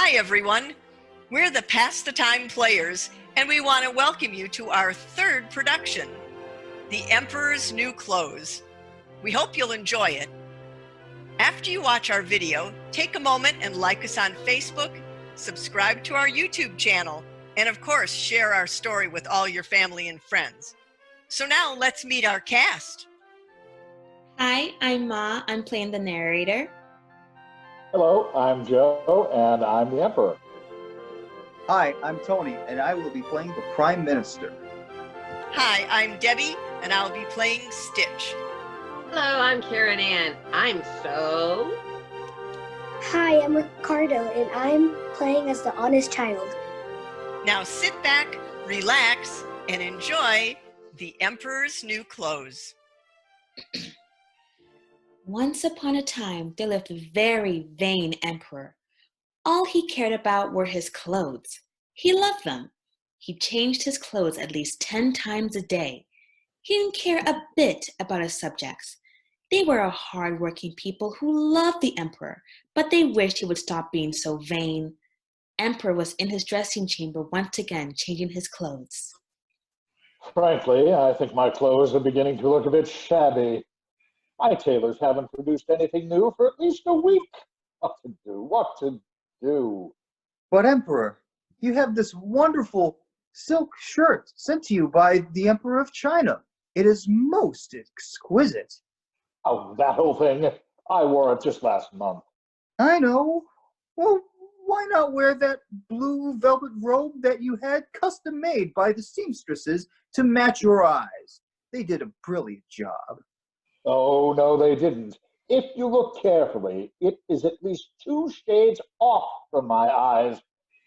Hi, everyone. We're the Pass the Time Players, and we want to welcome you to our third production, The Emperor's New Clothes. We hope you'll enjoy it. After you watch our video, take a moment and like us on Facebook, subscribe to our YouTube channel, and of course, share our story with all your family and friends. So now let's meet our cast. Hi, I'm Ma. I'm playing the narrator. Hello, I'm Joe, and I'm the Emperor. Hi, I'm Tony, and I will be playing the Prime Minister. Hi, I'm Debbie, and I'll be playing Stitch. Hello, I'm Karen Ann. I'm So. Hi, I'm Ricardo, and I'm playing as the Honest Child. Now sit back, relax, and enjoy The Emperor's New Clothes. Once upon a time, there lived a very vain emperor. All he cared about were his clothes. He loved them. He changed his clothes at least 10 times a day. He didn't care a bit about his subjects. They were a hard-working people who loved the emperor, but they wished he would stop being so vain. Emperor was in his dressing chamber once again, changing his clothes. Frankly, I think my clothes are beginning to look a bit shabby. My tailors haven't produced anything new for at least a week. What to do? But Emperor, you have this wonderful silk shirt sent to you by the Emperor of China. It is most exquisite. Oh, that whole thing. I wore it just last month. I know. Well, why not wear that blue velvet robe that you had custom made by the seamstresses to match your eyes? They did a brilliant job. Oh, no, they didn't. If you look carefully, it is at least 2 shades off from my eyes.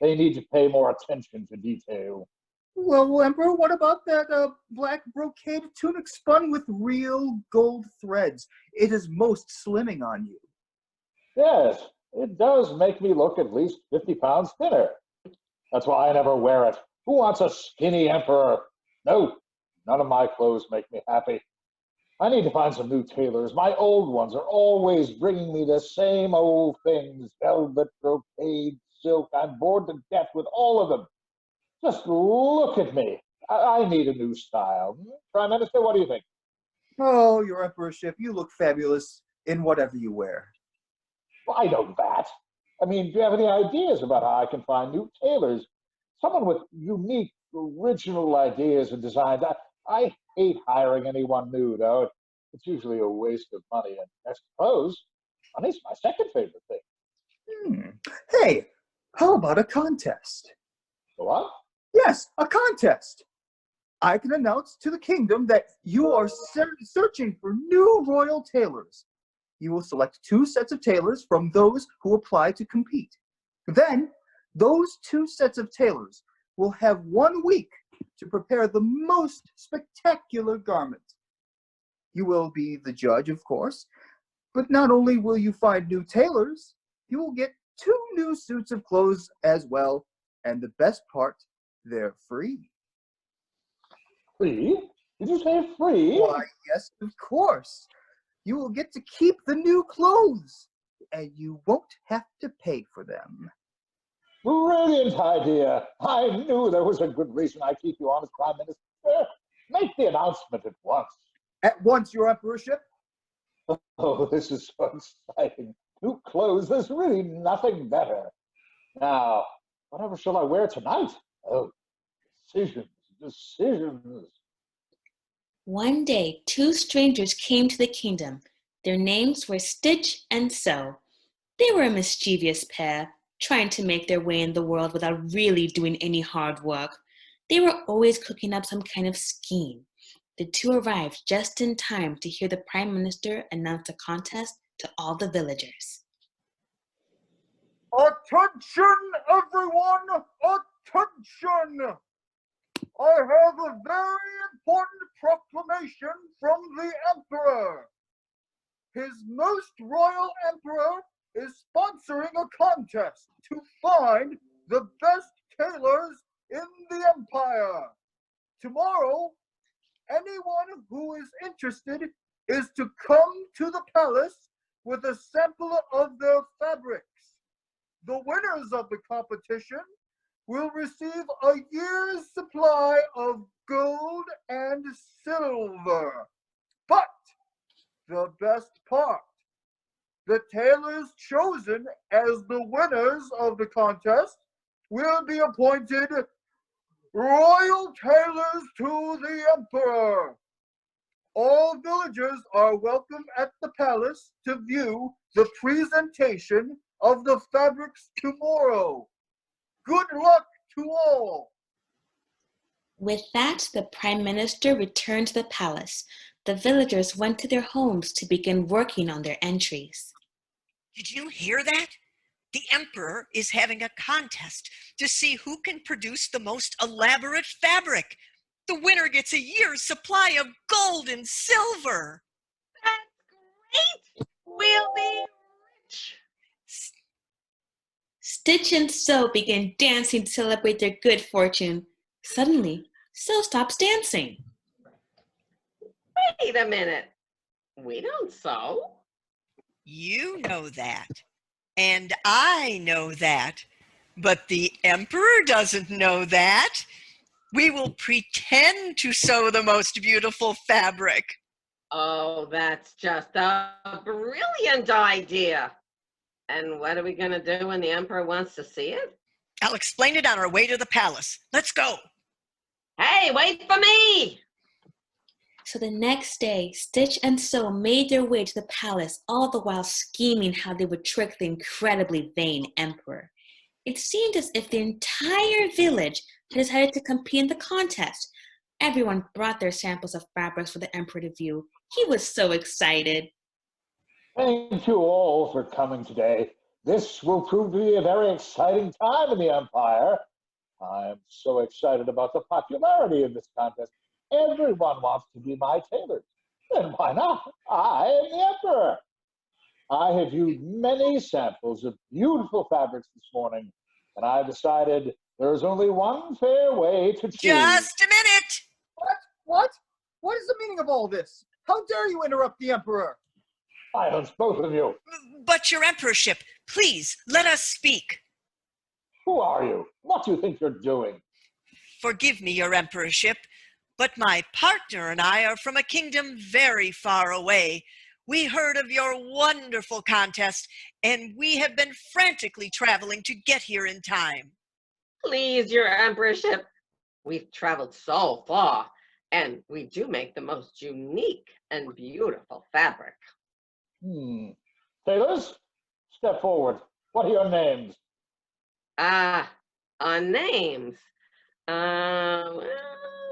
They need to pay more attention to detail. Well, Emperor, what about that black brocade tunic spun with real gold threads? It is most slimming on you. Yes, it does make me look at least 50 pounds thinner. That's why I never wear it. Who wants a skinny emperor? No, none of my clothes make me happy. I need to find some new tailors. My old ones are always bringing me the same old things. Velvet, brocade, silk. I'm bored to death with all of them. Just look at me. I need a new style. Prime Minister, what do you think? Oh, your emperorship, you look fabulous in whatever you wear. Well, I know that. I mean, do you have any ideas about how I can find new tailors? Someone with unique, original ideas and designs. I hate hiring anyone new, though. It's usually a waste of money, and I suppose money's my second favorite thing. Hey, how about a contest? What? Yes, a contest. I can announce to the kingdom that you are searching for new royal tailors. You will select 2 sets of tailors from those who apply to compete. Then, those 2 sets of tailors will have 1 week to prepare the most spectacular garment. You will be the judge, of course, but not only will you find new tailors, you will get 2 new suits of clothes as well, and the best part, they're free. Free? Did you say free? Why, yes, of course. You will get to keep the new clothes, and you won't have to pay for them. Brilliant idea. I knew there was a good reason I keep you on as Prime Minister. Make the announcement at once. At once, your emperorship. Oh, this is so exciting. New clothes, there's really nothing better. Now, whatever shall I wear tonight? Oh, decisions. One day, 2 strangers came to the kingdom. Their names were Stitch and So. They were a mischievous pair, trying to make their way in the world without really doing any hard work. They were always cooking up some kind of scheme. The 2 arrived just in time to hear the Prime Minister announce a contest to all the villagers. Attention, everyone! Attention! I have a very important proclamation from the Emperor. His Most Royal Emperor is sponsoring a contest to find the best tailors in the Empire. Tomorrow, anyone who is interested is to come to the palace with a sample of their fabrics. The winners of the competition will receive a year's supply of gold and silver. But the best part, the tailors chosen as the winners of the contest will be appointed royal tailors to the emperor. All villagers are welcome at the palace to view the presentation of the fabrics tomorrow. Good luck to all. With that, the Prime Minister returned to the palace. The villagers went to their homes to begin working on their entries. Did you hear that? The emperor is having a contest to see who can produce the most elaborate fabric. The winner gets a year's supply of gold and silver. That's great. We'll be rich. Stitch and Sew began dancing to celebrate their good fortune. Suddenly, Sew stops dancing. Wait a minute. We don't sew. You know that, and I know that, but the emperor doesn't know that. We will pretend to sew the most beautiful fabric. Oh, that's just a brilliant idea. And what are we going to do when the emperor wants to see it? I'll explain it on our way to the palace. Let's go. Hey, wait for me! So the next day, Stitch and Sew made their way to the palace, all the while scheming how they would trick the incredibly vain emperor. It seemed as if the entire village had decided to compete in the contest. Everyone brought their samples of fabrics for the emperor to view. He was so excited. Thank you all for coming today. This will prove to be a very exciting time in the Empire. I'm so excited about the popularity of this contest. Everyone wants to be my tailor. Then why not? I am the emperor. I have viewed many samples of beautiful fabrics this morning, and I decided there is only one fair way to choose. Just a minute. What? What is the meaning of all this? How dare you interrupt the emperor? Silence, both of you. But your emperorship, please, let us speak. Who are you? What do you think you're doing? Forgive me, your emperorship, but my partner and I are from a kingdom very far away. We heard of your wonderful contest, and we have been frantically traveling to get here in time. Please, your emperorship. We've traveled so far, and we do make the most unique and beautiful fabric. Tailors, step forward. What are your names? Our names.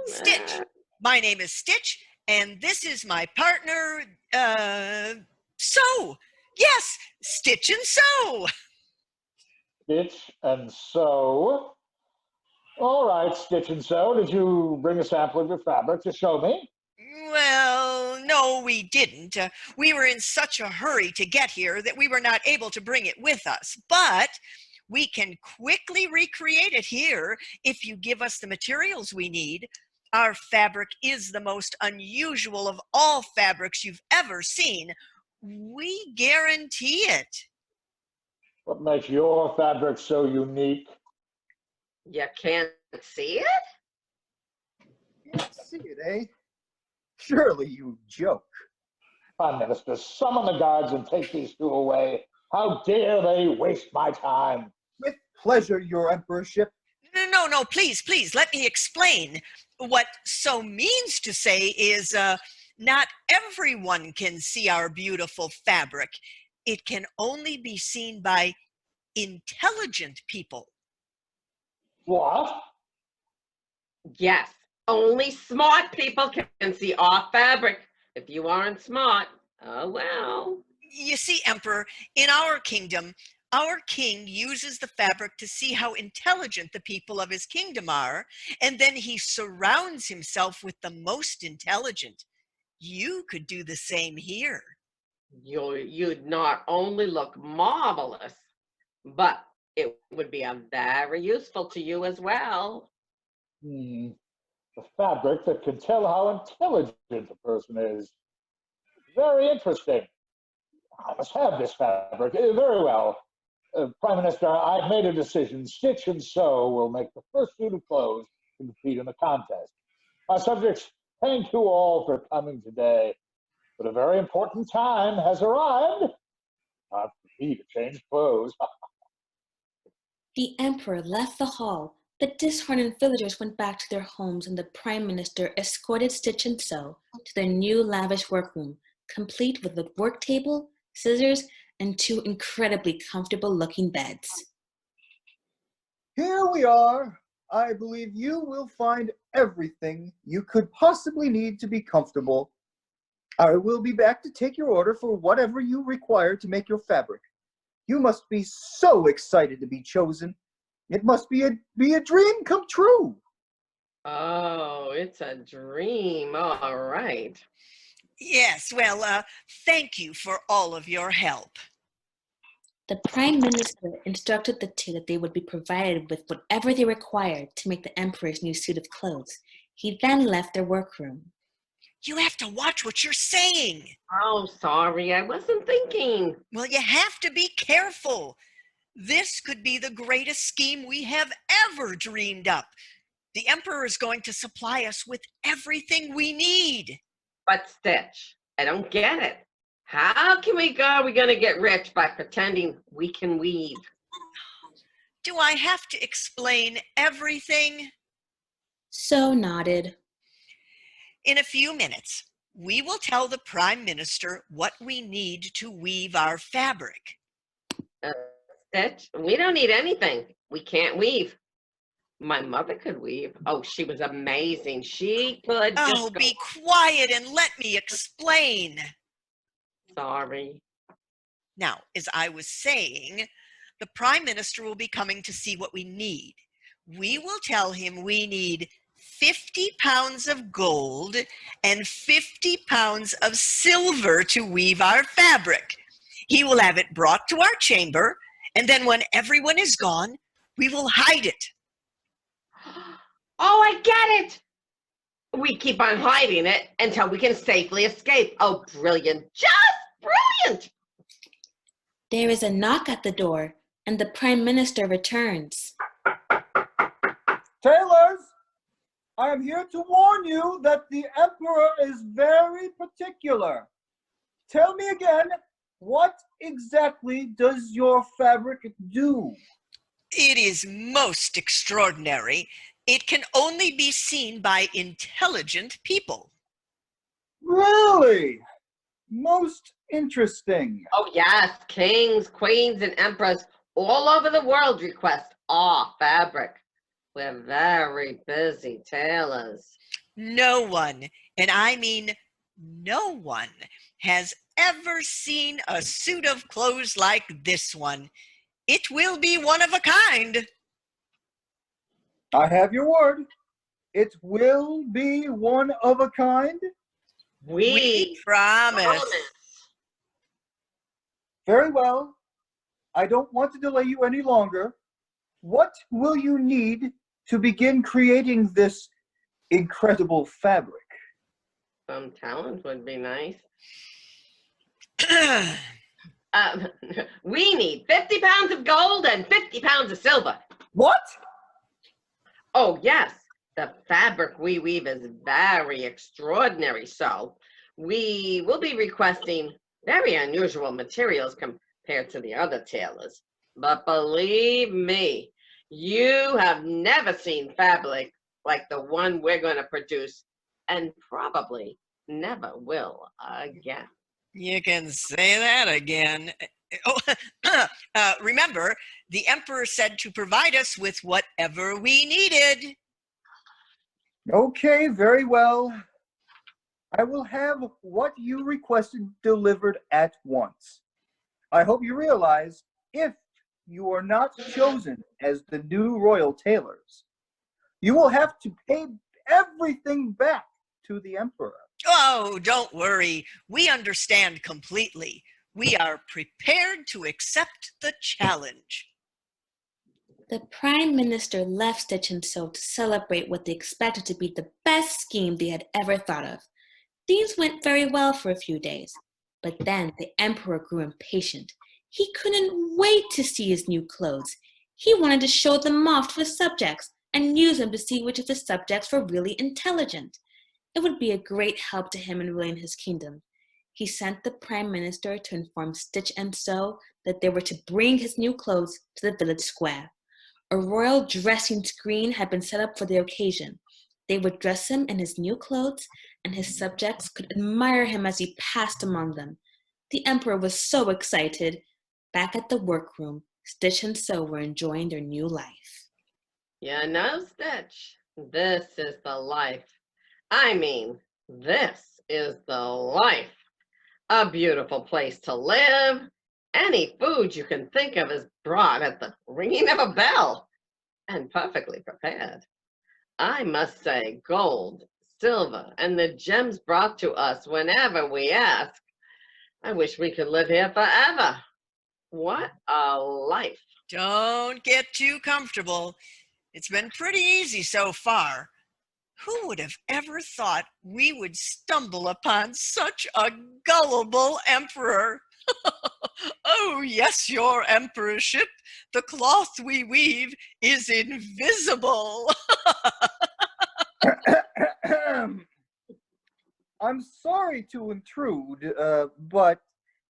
Stitch. My name is Stitch, and this is my partner, Sew. Yes, Stitch and Sew. Stitch and Sew. All right, Stitch and Sew, did you bring a sample of your fabric to show me? Well, no, we didn't. We were in such a hurry to get here that we were not able to bring it with us. But we can quickly recreate it here if you give us the materials we need. Our fabric is the most unusual of all fabrics you've ever seen. We guarantee it. What makes your fabric so unique? You can't see it? Can't see it, eh? Surely you joke. Prime Minister, summon the guards and take these two away. How dare they waste my time? With pleasure, your emperorship. No, please, let me explain. What so means to say is not everyone can see our beautiful fabric. It can only be seen by intelligent people. What? Yes, only smart people can see our fabric. If you aren't smart, oh well. You see, Emperor, in our kingdom, our king uses the fabric to see how intelligent the people of his kingdom are, and then he surrounds himself with the most intelligent. You could do the same here. You'd not only look marvelous, but it would be very useful to you as well. The fabric that can tell how intelligent a person is. Very interesting. I must have this fabric. Very well. Prime Minister, I've made a decision. Stitch and Sew will make the first suit of clothes to compete in the contest. My subjects, thank you all for coming today. But a very important time has arrived. Time for me to change clothes. The emperor left the hall. The disheartened villagers went back to their homes, and the prime minister escorted Stitch and Sew to their new lavish workroom, complete with a work table, scissors, and 2 incredibly comfortable-looking beds. Here we are. I believe you will find everything you could possibly need to be comfortable. I will be back to take your order for whatever you require to make your fabric. You must be so excited to be chosen. It must be a dream come true. Oh, it's a dream. All right. Yes, well, thank you for all of your help. The prime minister instructed the 2 that they would be provided with whatever they required to make the emperor's new suit of clothes. He then left their workroom. You have to watch what you're saying. Oh, sorry. I wasn't thinking. Well, you have to be careful. This could be the greatest scheme we have ever dreamed up. The emperor is going to supply us with everything we need. But Stitch, I don't get it. How can we're going to get rich by pretending we can weave? Do I have to explain everything? So nodded. In a few minutes, we will tell the prime minister what we need to weave our fabric. Stitch, we don't need anything. We can't weave. My mother could weave. Oh, she was amazing. She could Oh, be quiet and let me explain. Sorry. Now, as I was saying, the prime minister will be coming to see what we need. We will tell him we need 50 pounds of gold and 50 pounds of silver to weave our fabric. He will have it brought to our chamber, and then when everyone is gone, we will hide it. Oh, I get it. We keep on hiding it until we can safely escape. Oh, brilliant. Just brilliant. There is a knock at the door, and the prime minister returns. Tailors, I am here to warn you that the emperor is very particular. Tell me again, what exactly does your fabric do? It is most extraordinary. It can only be seen by intelligent people. Really? Most interesting. Oh, yes. Kings, queens, and emperors all over the world request our fabric. We're very busy tailors. No one, and I mean no one, has ever seen a suit of clothes like this one. It will be one of a kind. I have your word. It will be one of a kind. We promise. Very well. I don't want to delay you any longer. What will you need to begin creating this incredible fabric? Some talent would be nice. We need 50 pounds of gold and 50 pounds of silver. What? Oh, yes. The fabric we weave is very extraordinary, so we will be requesting very unusual materials compared to the other tailors. But believe me, you have never seen fabric like the one we're going to produce, and probably never will again. You can say that again. Oh, remember, the emperor said to provide us with whatever we needed. Okay, very well. I will have what you requested delivered at once. I hope you realize if you are not chosen as the new royal tailors, you will have to pay everything back to the emperor. Oh, don't worry. We understand completely. We are prepared to accept the challenge. The prime minister left Stitch and Sew to celebrate what they expected to be the best scheme they had ever thought of. Things went very well for a few days, but then the emperor grew impatient. He couldn't wait to see his new clothes. He wanted to show them off to his subjects and use them to see which of the subjects were really intelligent. It would be a great help to him in ruling his kingdom. He sent the Prime Minister to inform Stitch and Sew that they were to bring his new clothes to the village square. A royal dressing screen had been set up for the occasion. They would dress him in his new clothes, and his subjects could admire him as he passed among them. The Emperor was so excited. Back at the workroom, Stitch and Sew were enjoying their new life. You know, Stitch, this is the life. I mean, this is the life. A beautiful place to live. Any food you can think of is brought at the ringing of a bell, and perfectly prepared. I must say, gold, silver, and the gems brought to us whenever we ask. I wish we could live here forever. What a life. Don't get too comfortable. It's been pretty easy so far. Who would have ever thought we would stumble upon such a gullible emperor? Oh, yes, your emperorship. The cloth we weave is invisible. I'm sorry to intrude, but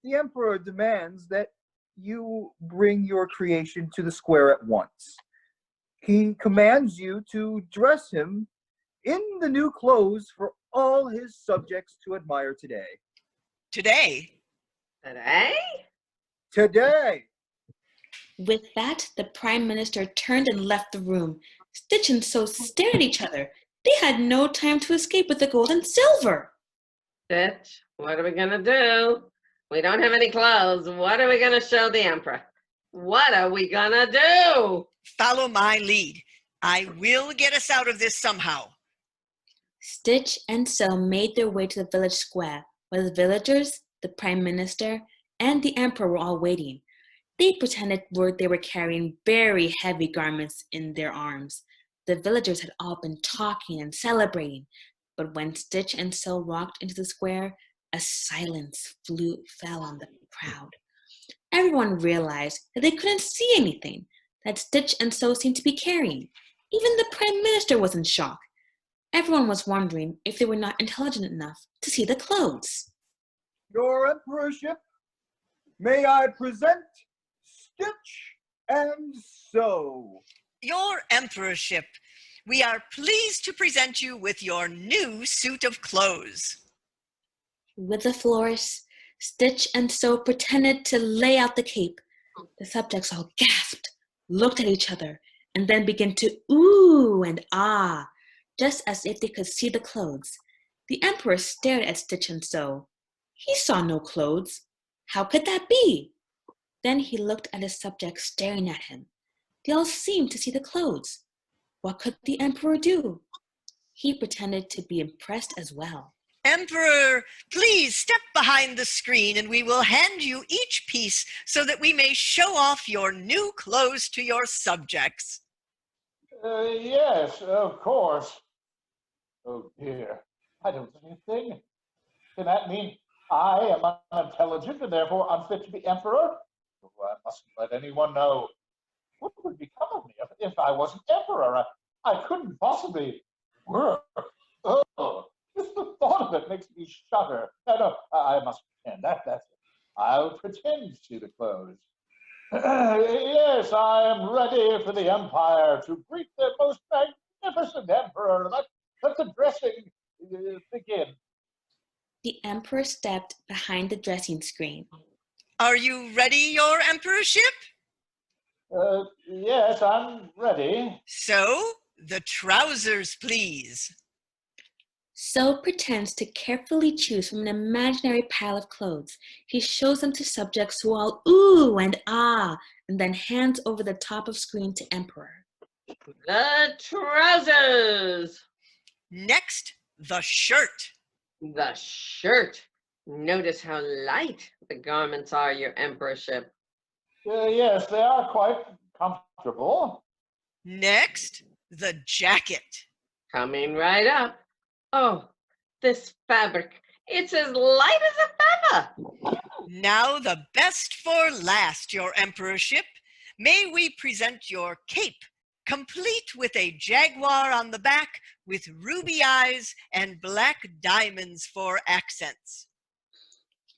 the Emperor demands that you bring your creation to the square at once. He commands you to dress him in the new clothes for all his subjects to admire today. Today? Today? Today! With that, the Prime Minister turned and left the room. Stitch and Sew stared at each other. They had no time to escape with the gold and silver. Stitch, what are we gonna do? We don't have any clothes. What are we gonna show the Emperor? What are we gonna do? Follow my lead. I will get us out of this somehow. Stitch and Sew made their way to the village square, where the villagers, the Prime Minister, and the Emperor were all waiting. They pretended they were carrying very heavy garments in their arms. The villagers had all been talking and celebrating, but when Stitch and Sew walked into the square, a silence fell on the crowd. Everyone realized that they couldn't see anything that Stitch and Sew seemed to be carrying. Even the Prime Minister was in shock. Everyone was wondering if they were not intelligent enough to see the clothes. Your Emperorship, may I present Stitch and Sew. Your emperorship, we are pleased to present you with your new suit of clothes. With a flourish, Stitch and Sew pretended to lay out the cape. The subjects all gasped, looked at each other, and then began to ooh and ah, just as if they could see the clothes. The Emperor stared at Stitch and Sew. He saw no clothes. How could that be? Then he looked at his subjects staring at him. They all seemed to see the clothes. What could the Emperor do? He pretended to be impressed as well. Emperor, please step behind the screen and we will hand you each piece so that we may show off your new clothes to your subjects. Yes, of course. Oh dear, I don't see a thing. Can that mean I am unintelligent and therefore unfit to be emperor? Oh, I mustn't let anyone know. What would become of me if I wasn't emperor? I couldn't possibly work. Oh, just the thought of it makes me shudder. No, I must pretend. That's it. I'll pretend to see the clothes. Yes, I am ready for the Empire to greet the most magnificent emperor. Let the dressing begin. The Emperor stepped behind the dressing screen. Are you ready, your emperorship? Yes, I'm ready. So, the trousers, please. So pretends to carefully choose from an imaginary pile of clothes. He shows them to subjects who all ooh and ah, and then hands over the top of screen to Emperor. The trousers. Next, the shirt. The shirt. Notice how light the garments are, your emperorship. Yes, they are quite comfortable. Next, the jacket. Coming right up. Oh, this fabric It's as light as a feather. Now the best for last, your emperorship. May we present your cape, complete with a jaguar on the back with ruby eyes and black diamonds for accents.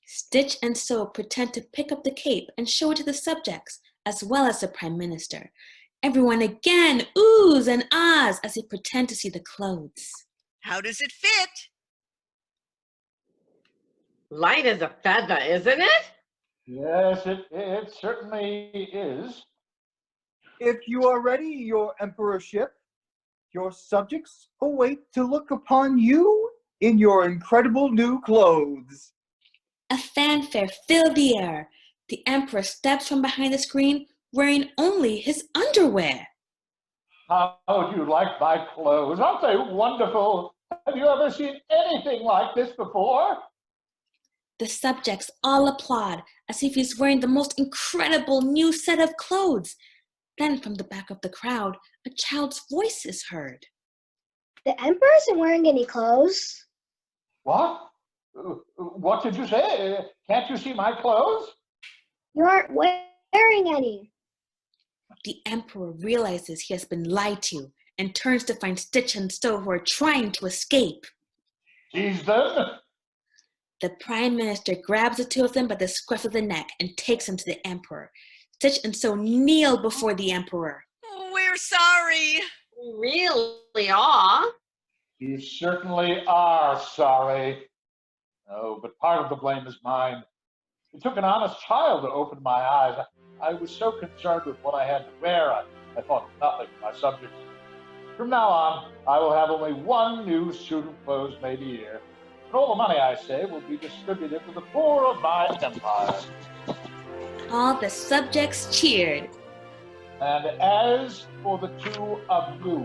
Stitch and Sew pretend to pick up the cape and show it to the subjects, as well as the Prime Minister. Everyone again oohs and ahs as they pretend to see the clothes. How does it fit? Light as a feather, isn't it? Yes, it certainly is. If you are ready, your emperorship, your subjects await to look upon you in your incredible new clothes. A fanfare filled the air. The Emperor steps from behind the screen wearing only his underwear. How do you like my clothes? Aren't they wonderful? Have you ever seen anything like this before? The subjects all applaud as if he's wearing the most incredible new set of clothes. Then from the back of the crowd, a child's voice is heard. The Emperor isn't wearing any clothes. What? What did you say? Can't you see my clothes? You aren't wearing any. The Emperor realizes he has been lied to and turns to find Stitch and Sew who are trying to escape. Seize them. The Prime Minister grabs the two of them by the scruff of the neck and takes them to the Emperor. Stitch and Sew kneel before the Emperor. We're sorry. We really are. You certainly are sorry. No, but part of the blame is mine. It took an honest child to open my eyes. I was so concerned with what I had to wear, I thought nothing of my subjects. From now on, I will have only one new suit of clothes made a year, and all the money I save will be distributed to the poor of my empire. All the subjects cheered. And as for the two of you,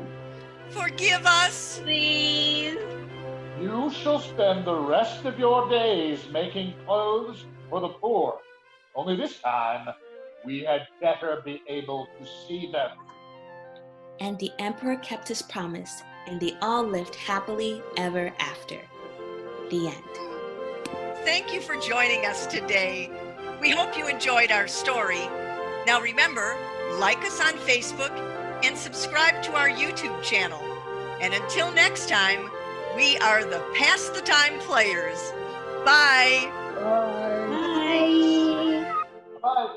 Forgive us. Please. you shall spend the rest of your days making clothes for the poor. Only this time, we had better be able to see them. And the Emperor kept his promise, and they all lived happily ever after. The end. Thank you for joining us today. We hope you enjoyed our story. Now remember, like us on Facebook and subscribe to our YouTube channel. And until next time, we are the Pass the Time Players. Bye. Bye. Bye. Bye.